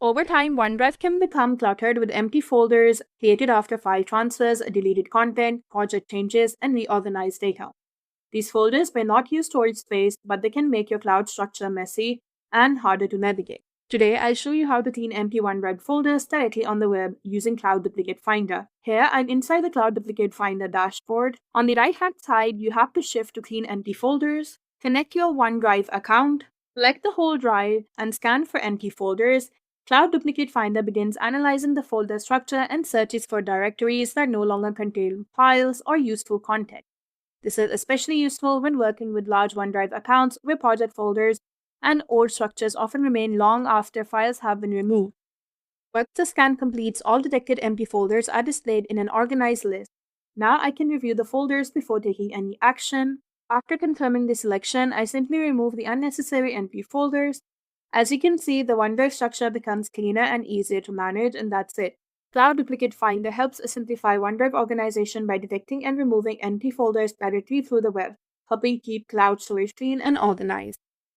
Over time, OneDrive can become cluttered with empty folders created after file transfers, deleted content, project changes, and reorganized data. These folders may not use storage space, but they can make your cloud structure messy and harder to navigate. Today, I'll show you how to clean empty OneDrive folders directly on the web using Cloud Duplicate Finder. Here, I'm inside the Cloud Duplicate Finder dashboard. On the right-hand side, you have to shift to clean empty folders, connect your OneDrive account, select the whole drive, and scan for empty folders. Cloud Duplicate Finder begins analyzing the folder structure and searches for directories that no longer contain files or useful content. This is especially useful when working with large OneDrive accounts where project folders and old structures often remain long after files have been removed. Once the scan completes, all detected empty folders are displayed in an organized list. Now I can review the folders before taking any action. After confirming the selection, I simply remove the unnecessary empty folders. As you can see, the OneDrive structure becomes cleaner and easier to manage, and that's it. Cloud Duplicate Finder helps simplify OneDrive organization by detecting and removing empty folders directly through the web, helping keep cloud storage clean and organized.